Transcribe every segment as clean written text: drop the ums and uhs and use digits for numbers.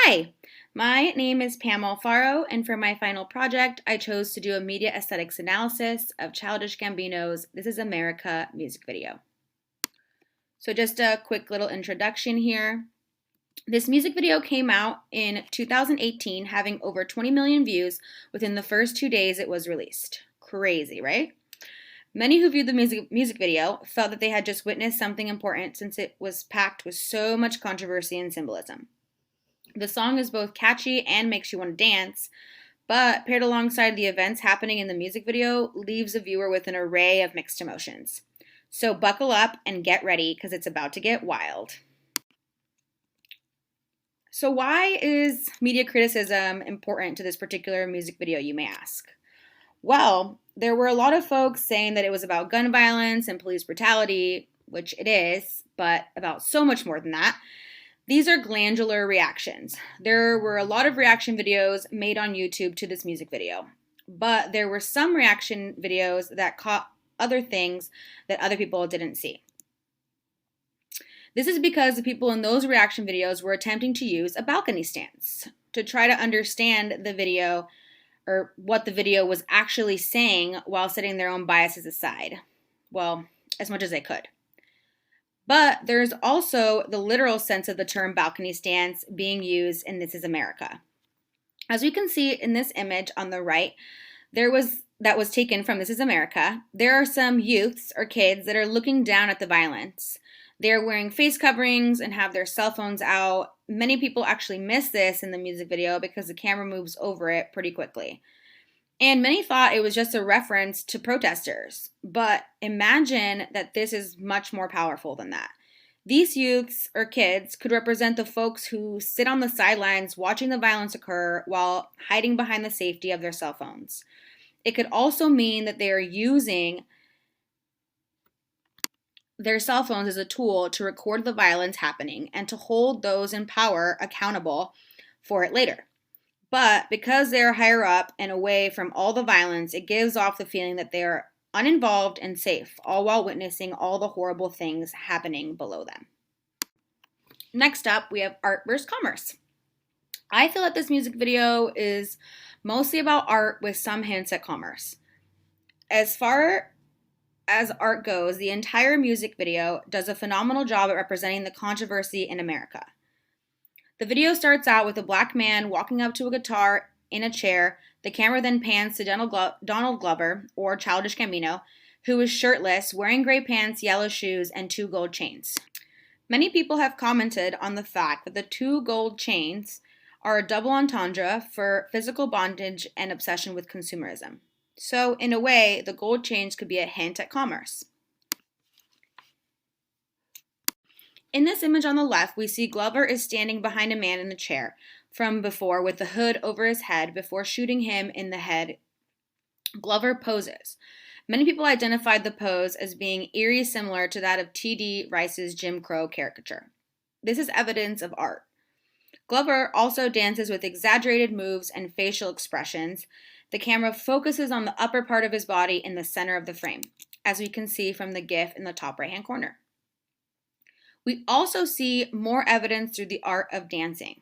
Hi, my name is Pam Alfaro, and for my final project, I chose to do a media aesthetics analysis of Childish Gambino's This Is America music video. So just a quick little introduction here. This music video came out in 2018, having over 20 million views within the first 2 days it was released. Crazy, right? Many who viewed the music video felt that they had just witnessed something important since it was packed with so much controversy and symbolism. The song is both catchy and makes you want to dance, but paired alongside the events happening in the music video leaves the viewer with an array of mixed emotions. So buckle up and get ready because it's about to get wild. So why is media criticism important to this particular music video, you may ask? Well, there were a lot of folks saying that it was about gun violence and police brutality, which it is, but about so much more than that. These are glandular reactions. There were a lot of reaction videos made on YouTube to this music video, but there were some reaction videos that caught other things that other people didn't see. This is because the people in those reaction videos were attempting to use a balcony stance to try to understand the video or what the video was actually saying while setting their own biases aside. Well, as much as they could. But there's also the literal sense of the term balcony stance being used in This Is America. As we can see in this image on the right, that was taken from This Is America, there are some youths or kids that are looking down at the violence. They're wearing face coverings and have their cell phones out. Many people actually miss this in the music video because the camera moves over it pretty quickly. And many thought it was just a reference to protesters. But imagine that this is much more powerful than that. These youths or kids could represent the folks who sit on the sidelines watching the violence occur while hiding behind the safety of their cell phones. It could also mean that they are using their cell phones as a tool to record the violence happening and to hold those in power accountable for it later. But because they're higher up and away from all the violence, it gives off the feeling that they are uninvolved and safe, all while witnessing all the horrible things happening below them. Next up, we have art versus commerce. I feel that this music video is mostly about art with some hints at commerce. As far as art goes, the entire music video does a phenomenal job at representing the controversy in America. The video starts out with a black man walking up to a guitar in a chair. The camera then pans to Donald Glover, or Childish Gambino, who is shirtless, wearing gray pants, yellow shoes, and 2 gold chains. Many people have commented on the fact that the 2 gold chains are a double entendre for physical bondage and obsession with consumerism. So, in a way, the gold chains could be a hint at commerce. In this image on the left, we see Glover is standing behind a man in a chair from before with the hood over his head before shooting him in the head. Glover poses. Many people identified the pose as being eerie similar to that of T.D. Rice's Jim Crow caricature. This is evidence of art. Glover also dances with exaggerated moves and facial expressions. The camera focuses on the upper part of his body in the center of the frame, as we can see from the GIF in the top right-hand corner. We also see more evidence through the art of dancing.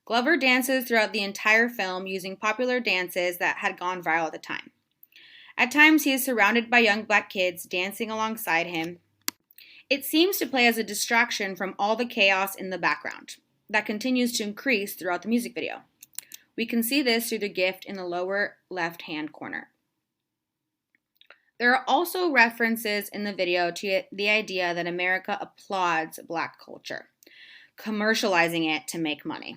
Glover dances throughout the entire film using popular dances that had gone viral at the time. At times, he is surrounded by young black kids dancing alongside him. It seems to play as a distraction from all the chaos in the background that continues to increase throughout the music video. We can see this through the GIF in the lower left-hand corner. There are also references in the video to the idea that America applauds black culture, commercializing it to make money.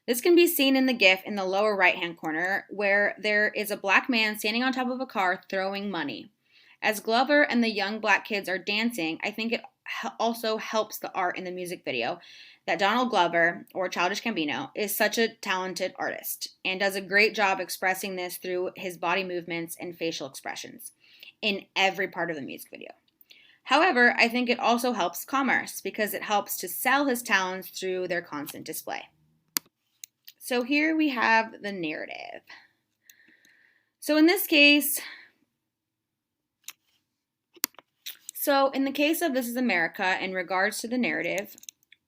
This can be seen in the GIF in the lower right-hand corner, where there is a black man standing on top of a car throwing money. As Glover and the young black kids are dancing, I think it also helps the art in the music video that Donald Glover, or Childish Gambino, is such a talented artist and does a great job expressing this through his body movements and facial expressions in every part of the music video. However, I think it also helps commerce because it helps to sell his talents through their constant display. So here we have the narrative. So in this case, in the case of This Is America, in regards to the narrative,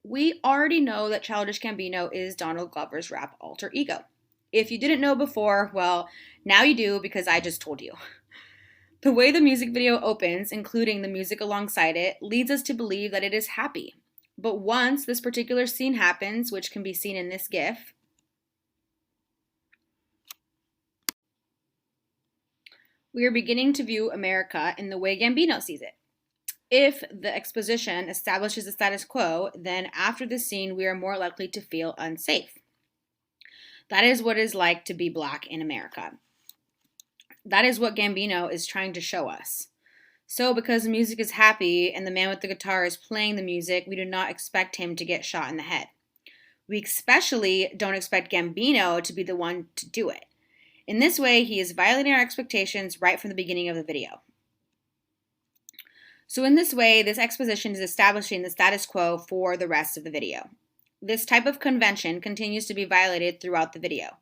We already know that Childish Gambino is Donald Glover's rap alter ego. If you didn't know before, well, now you do because I just told you. The way the music video opens, including the music alongside it, leads us to believe that it is happy. But once this particular scene happens, which can be seen in this GIF, we are beginning to view America in the way Gambino sees it. If the exposition establishes the status quo, then after this scene, we are more likely to feel unsafe. That is what it is like to be Black in America. That is what Gambino is trying to show us. So because the music is happy and the man with the guitar is playing the music, we do not expect him to get shot in the head. We especially don't expect Gambino to be the one to do it. In this way, he is violating our expectations right from the beginning of the video. So in this way, this exposition is establishing the status quo for the rest of the video. This type of convention continues to be violated throughout the video.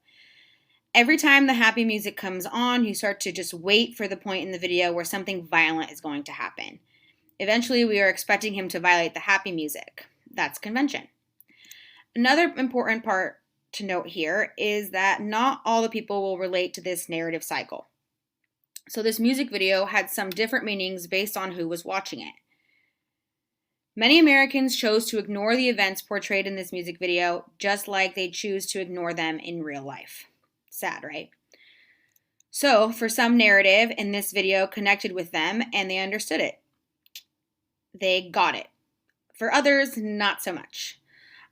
Every time the happy music comes on, you start to just wait for the point in the video where something violent is going to happen. Eventually, we are expecting him to violate the happy music. That's convention. Another important part to note here is that not all the people will relate to this narrative cycle. So this music video had some different meanings based on who was watching it. Many Americans chose to ignore the events portrayed in this music video, just like they choose to ignore them in real life. Sad, right? So, for some narrative in this video connected with them and they understood it. They got it. For others, not so much.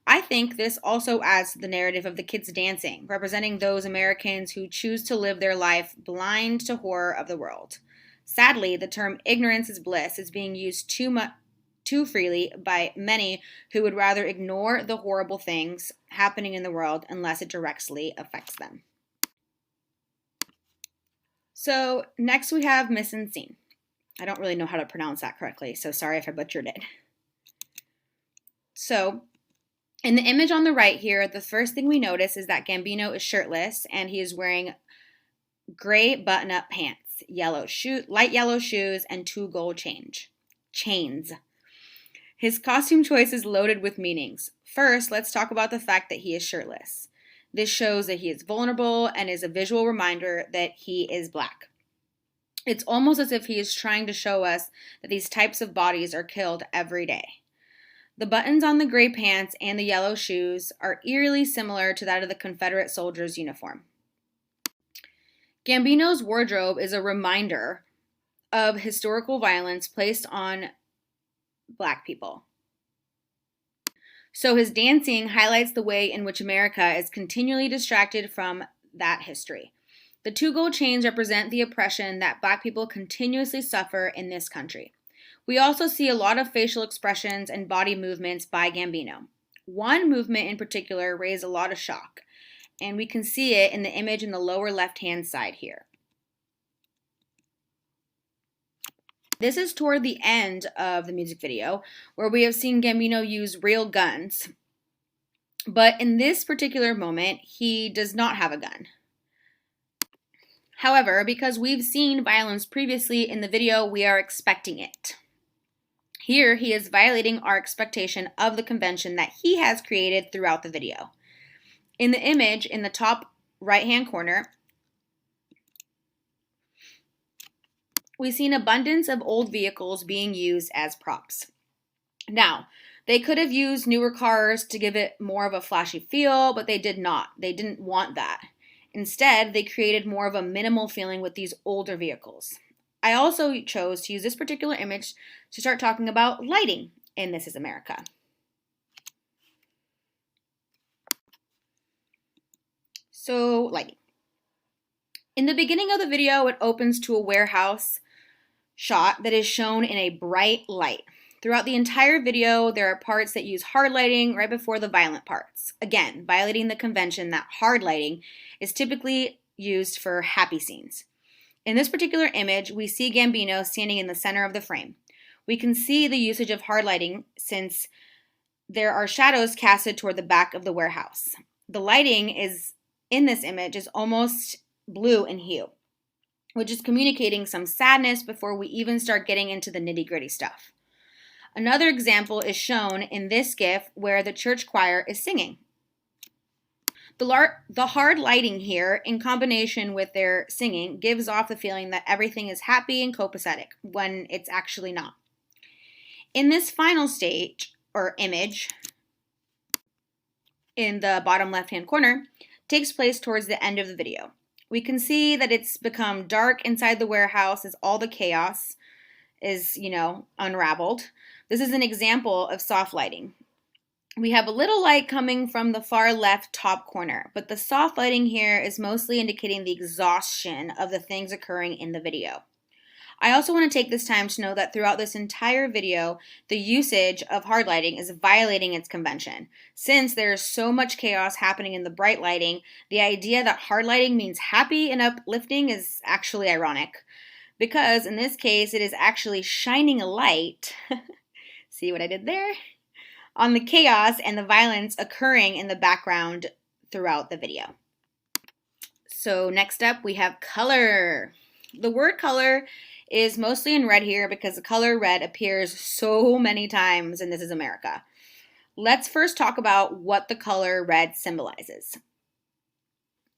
I think this also adds to the narrative of the kids dancing, representing those Americans who choose to live their life blind to horror of the world. Sadly, the term ignorance is bliss is being used too freely by many who would rather ignore the horrible things happening in the world unless it directly affects them. So next we have Mise en Scene. I don't really know how to pronounce that correctly, so sorry if I butchered it. So in the image on the right here, the first thing we notice is that Gambino is shirtless and he is wearing gray button-up pants, light yellow shoes, and 2 gold chains. His costume choice is loaded with meanings. First, let's talk about the fact that he is shirtless. This shows that he is vulnerable and is a visual reminder that he is Black. It's almost as if he is trying to show us that these types of bodies are killed every day. The buttons on the gray pants and the yellow shoes are eerily similar to that of the Confederate soldier's uniform. Gambino's wardrobe is a reminder of historical violence placed on Black people. So his dancing highlights the way in which America is continually distracted from that history. The 2 gold chains represent the oppression that Black people continuously suffer in this country. We also see a lot of facial expressions and body movements by Gambino. One movement in particular raised a lot of shock, and we can see it in the image in the lower left-hand side here. This is toward the end of the music video, where we have seen Gambino use real guns. But in this particular moment, he does not have a gun. However, because we've seen violence previously in the video, we are expecting it. Here, he is violating our expectation of the convention that he has created throughout the video. In the image, in the top right-hand corner, we see an abundance of old vehicles being used as props. Now, they could have used newer cars to give it more of a flashy feel, but they did not. They didn't want that. Instead, they created more of a minimal feeling with these older vehicles. I also chose to use this particular image to start talking about lighting in This Is America. So, lighting. In the beginning of the video, it opens to a warehouse shot that is shown in a bright light. Throughout the entire video, there are parts that use hard lighting right before the violent parts. Again, violating the convention that hard lighting is typically used for happy scenes. In this particular image, we see Gambino standing in the center of the frame. We can see the usage of hard lighting since there are shadows casted toward the back of the warehouse. The lighting in this image is almost blue in hue, which is communicating some sadness before we even start getting into the nitty-gritty stuff. Another example is shown in this GIF where the church choir is singing. The hard lighting here, in combination with their singing, gives off the feeling that everything is happy and copacetic, when it's actually not. In this final stage, or image, in the bottom left-hand corner, takes place towards the end of the video. We can see that it's become dark inside the warehouse as all the chaos is, unraveled. This is an example of soft lighting. We have a little light coming from the far left top corner, but the soft lighting here is mostly indicating the exhaustion of the things occurring in the video. I also want to take this time to know that throughout this entire video, the usage of hard lighting is violating its convention. Since there is so much chaos happening in the bright lighting, the idea that hard lighting means happy and uplifting is actually ironic. Because in this case, it is actually shining a light, see what I did there? On the chaos and the violence occurring in the background throughout the video. So next up, we have color. The word color is mostly in red here because the color red appears so many times in This Is America. Let's first talk about what the color red symbolizes.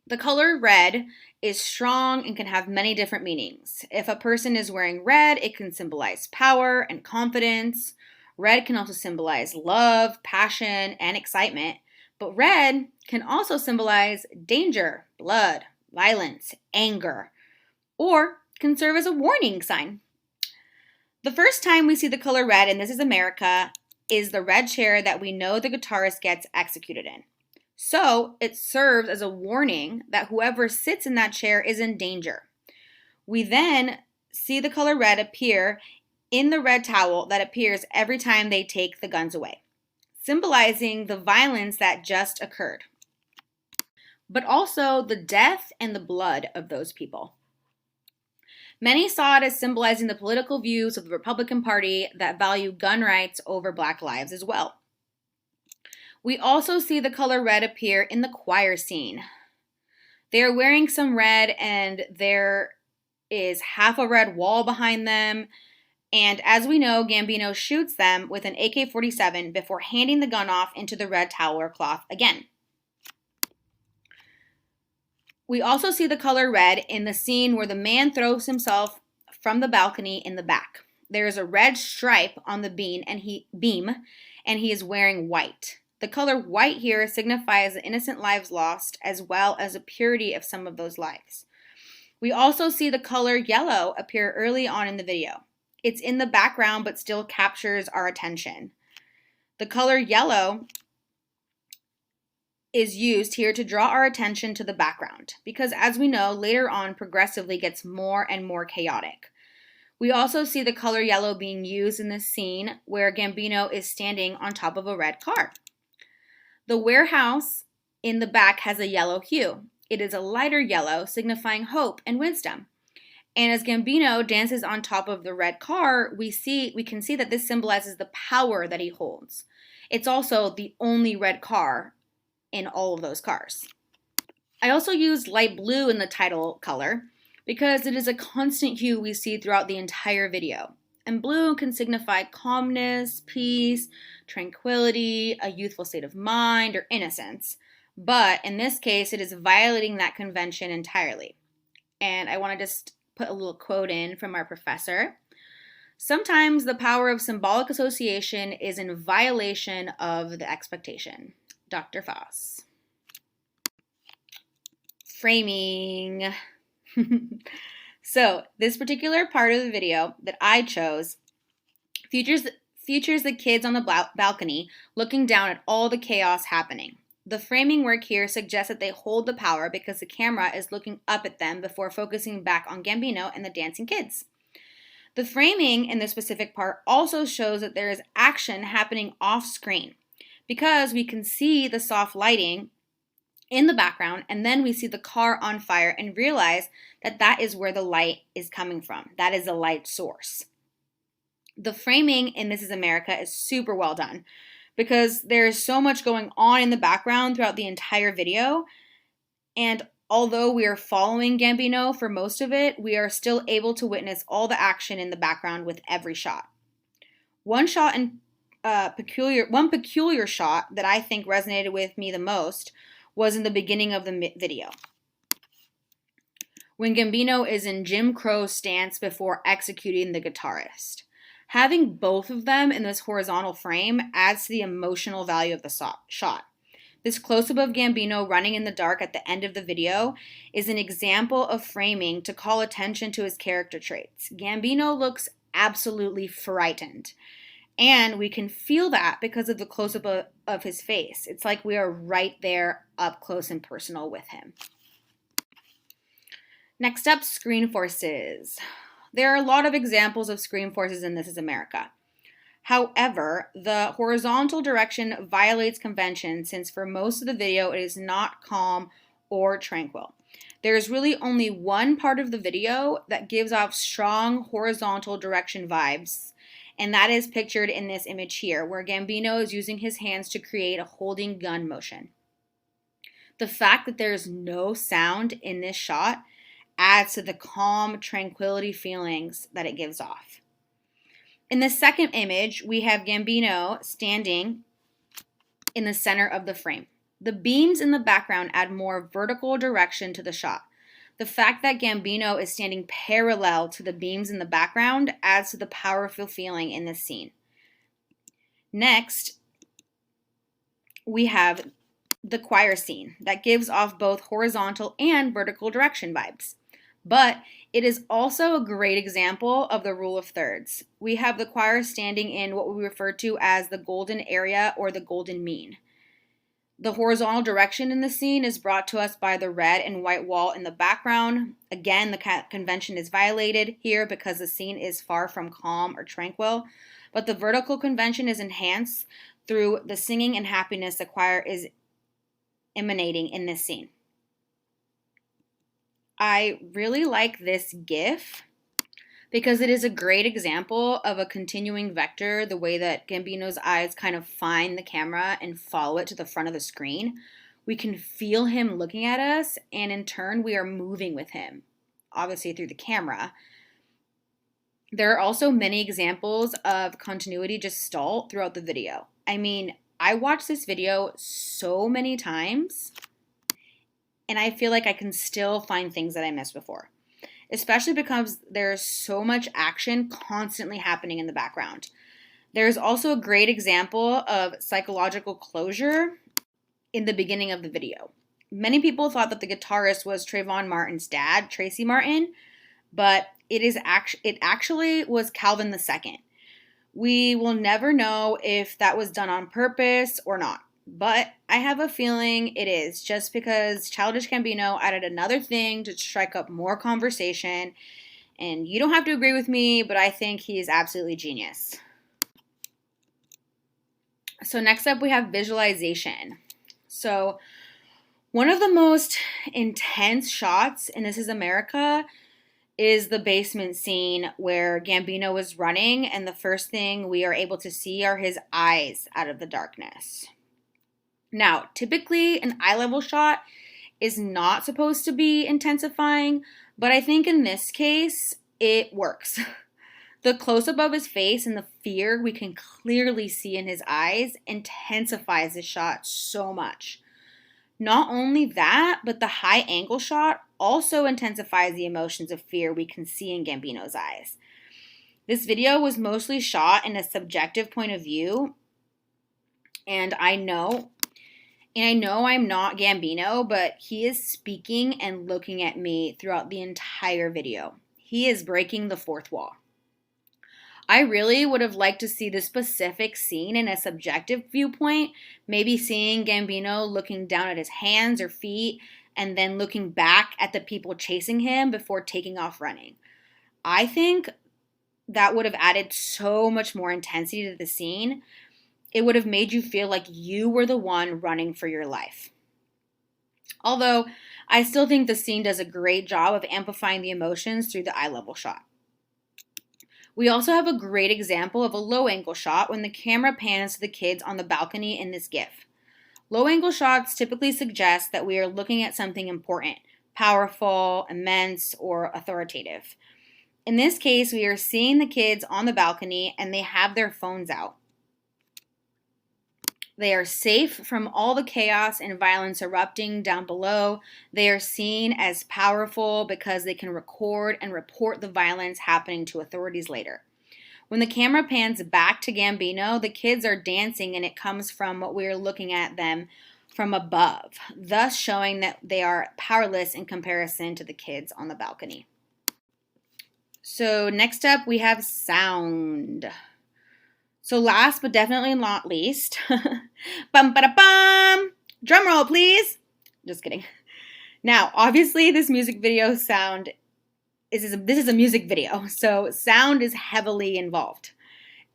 The color red is strong and can have many different meanings. If a person is wearing red, it can symbolize power and confidence. Red can also symbolize love, passion, and excitement. But red can also symbolize danger, blood, violence, anger, or can serve as a warning sign. The first time we see the color red in This Is America is the red chair that we know the guitarist gets executed in. So it serves as a warning that whoever sits in that chair is in danger. We then see the color red appear in the red towel that appears every time they take the guns away, symbolizing the violence that just occurred, but also the death and the blood of those people. Many saw it as symbolizing the political views of the Republican Party that value gun rights over Black lives as well. We also see the color red appear in the choir scene. They are wearing some red and there is half a red wall behind them. And as we know, Gambino shoots them with an AK-47 before handing the gun off into the red towel or cloth again. We also see the color red in the scene where the man throws himself from the balcony in the back. There is a red stripe on the beam and he is wearing white. The color white here signifies the innocent lives lost as well as the purity of some of those lives. We also see the color yellow appear early on in the video. It's in the background but still captures our attention. The color yellow is used here to draw our attention to the background because, as we know, later on progressively gets more and more chaotic. We also see the color yellow being used in this scene where Gambino is standing on top of a red car. The warehouse in the back has a yellow hue. It is a lighter yellow, signifying hope and wisdom. And as Gambino dances on top of the red car, we can see that this symbolizes the power that he holds. It's also the only red car in all of those cars. I also used light blue in the title color because it is a constant hue we see throughout the entire video. And blue can signify calmness, peace, tranquility, a youthful state of mind, or innocence. But in this case, it is violating that convention entirely. And I want to just put a little quote in from our professor. Sometimes the power of symbolic association is in violation of the expectation. Dr. Foss. Framing. So this particular part of the video that I chose features the kids on the balcony looking down at all the chaos happening. The framing work here suggests that they hold the power because the camera is looking up at them before focusing back on Gambino and the dancing kids. The framing in this specific part also shows that there is action happening off screen because we can see the soft lighting in the background and then we see the car on fire and realize that that is where the light is coming from. That is the light source. The framing in This Is America is super well done because there is so much going on in the background throughout the entire video. And although we are following Gambino for most of it, we are still able to witness all the action in the background with every shot. One peculiar shot that I think resonated with me the most was in the beginning of the video, when Gambino is in Jim Crow's stance before executing the guitarist. Having both of them in this horizontal frame adds to the emotional value of the shot. This close-up of Gambino running in the dark at the end of the video is an example of framing to call attention to his character traits. Gambino looks absolutely frightened, and we can feel that because of the close-up of his face. It's like we are right there up close and personal with him. Next up, screen forces. There are a lot of examples of screen forces in This Is America. However, the horizontal direction violates convention since for most of the video it is not calm or tranquil. There is really only one part of the video that gives off strong horizontal direction vibes, and that is pictured in this image here, where Gambino is using his hands to create a holding gun motion. The fact that there is no sound in this shot adds to the calm tranquility feelings that it gives off. In the second image, we have Gambino standing in the center of the frame. The beams in the background add more vertical direction to the shot. The fact that Gambino is standing parallel to the beams in the background adds to the powerful feeling in this scene. Next, we have the choir scene that gives off both horizontal and vertical direction vibes. But it is also a great example of the rule of thirds. We have the choir standing in what we refer to as the golden area or the golden mean. The horizontal direction in the scene is brought to us by the red and white wall in the background. Again, the convention is violated here because the scene is far from calm or tranquil, but the vertical convention is enhanced through the singing and happiness the choir is emanating in this scene. I really like this GIF because it is a great example of a continuing vector, the way that Gambino's eyes kind of find the camera and follow it to the front of the screen. We can feel him looking at us, and in turn, we are moving with him, obviously through the camera. There are also many examples of continuity just stalled throughout the video. I mean, I watched this video so many times, and I feel like I can still find things that I missed before, especially because there's so much action constantly happening in the background. There's also a great example of psychological closure in the beginning of the video. Many people thought that the guitarist was Trayvon Martin's dad, Tracy Martin, but it actually was Calvin II. We will never know if that was done on purpose or not, but I have a feeling it is, just because Childish Gambino added another thing to strike up more conversation, and you don't have to agree with me, but I think he is absolutely genius. So next up we have visualization. So one of the most intense shots in This Is America is the basement scene where Gambino is running, and the first thing we are able to see are his eyes out of the darkness. Now, typically an eye level shot is not supposed to be intensifying, but I think in this case, it works. The close-up of his face and the fear we can clearly see in his eyes intensifies the shot so much. Not only that, but the high angle shot also intensifies the emotions of fear we can see in Gambino's eyes. This video was mostly shot in a subjective point of view, and I know I'm not Gambino, but he is speaking and looking at me throughout the entire video. He is breaking the fourth wall. I really would have liked to see this specific scene in a subjective viewpoint, maybe seeing Gambino looking down at his hands or feet and then looking back at the people chasing him before taking off running. I think that would have added so much more intensity to the scene. It would have made you feel like you were the one running for your life. Although, I still think the scene does a great job of amplifying the emotions through the eye level shot. We also have a great example of a low angle shot when the camera pans to the kids on the balcony in this GIF. Low angle shots typically suggest that we are looking at something important, powerful, immense, or authoritative. In this case, we are seeing the kids on the balcony and they have their phones out. They are safe from all the chaos and violence erupting down below. They are seen as powerful because they can record and report the violence happening to authorities later. When the camera pans back to Gambino, the kids are dancing and it comes from what we are looking at them from above, thus showing that they are powerless in comparison to the kids on the balcony. So next up, we have sound. So last but definitely not least, bum ba da bum, drum roll please. Just kidding. Now, obviously, this music video sound this is a music video, so sound is heavily involved.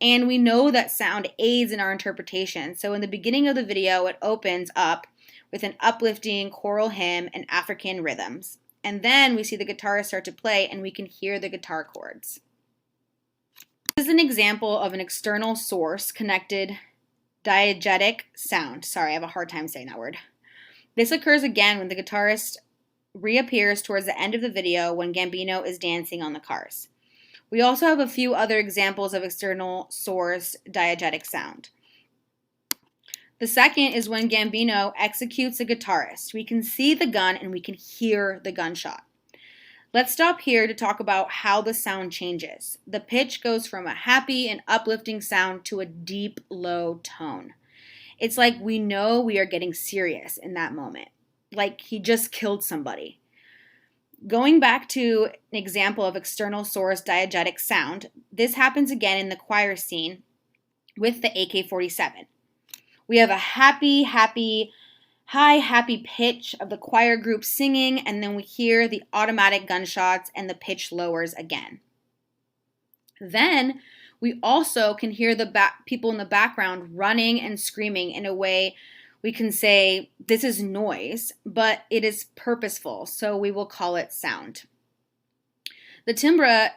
And we know that sound aids in our interpretation. So in the beginning of the video, it opens up with an uplifting choral hymn and African rhythms. And then we see the guitarist start to play and we can hear the guitar chords. This is an example of an external source connected diegetic sound. Sorry, I have a hard time saying that word. This occurs again when the guitarist reappears towards the end of the video when Gambino is dancing on the cars. We also have a few other examples of external source diegetic sound. The second is when Gambino executes a guitarist. We can see the gun and we can hear the gunshot. Let's stop here to talk about how the sound changes. The pitch goes from a happy and uplifting sound to a deep, low tone. It's like we know we are getting serious in that moment, like he just killed somebody. Going back to an example of external source diegetic sound, this happens again in the choir scene with the AK-47. We have a happy pitch of the choir group singing, and then we hear the automatic gunshots and the pitch lowers again. Then we also can hear the people in the background running and screaming in a way we can say this is noise, but it is purposeful, so we will call it sound. The timbre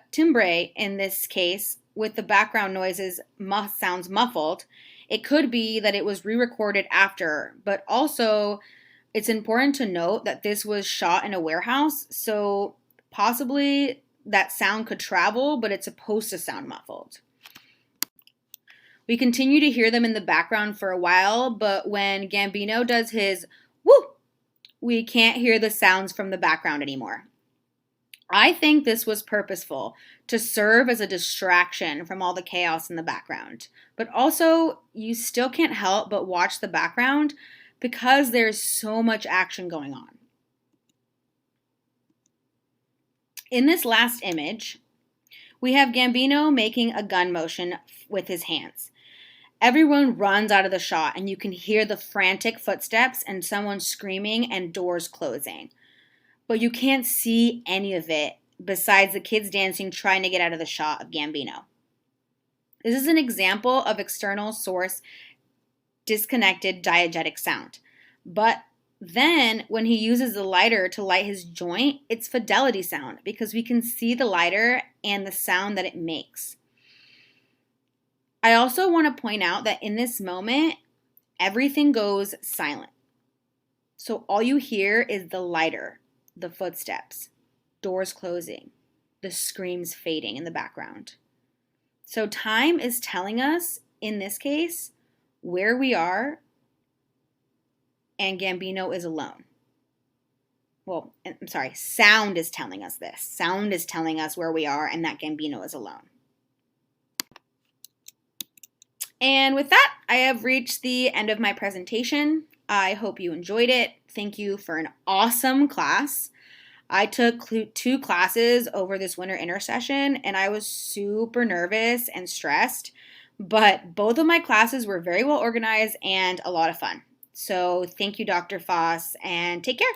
in this case, with the background noises, sounds muffled. It could be that it was re-recorded after, but also it's important to note that this was shot in a warehouse, so possibly that sound could travel, but it's supposed to sound muffled. We continue to hear them in the background for a while, but when Gambino does his woo, we can't hear the sounds from the background anymore. I think this was purposeful to serve as a distraction from all the chaos in the background. But also, you still can't help but watch the background because there's so much action going on. In this last image, we have Gambino making a gun motion with his hands. Everyone runs out of the shot and you can hear the frantic footsteps and someone screaming and doors closing. But you can't see any of it besides the kids dancing trying to get out of the shot of Gambino. This is an example of external source disconnected diegetic sound. But then when he uses the lighter to light his joint, it's fidelity sound because we can see the lighter and the sound that it makes. I also want to point out that in this moment, everything goes silent. So all you hear is the lighter, the footsteps, doors closing, the screams fading in the background. So time is telling us, in this case, where we are, and Gambino is alone. Well, I'm sorry, sound is telling us this. Sound is telling us where we are and that Gambino is alone. And with that, I have reached the end of my presentation. I hope you enjoyed it. Thank you for an awesome class. I took 2 classes over this winter intersession and I was super nervous and stressed, but both of my classes were very well organized and a lot of fun. So thank you, Dr. Foss, and take care.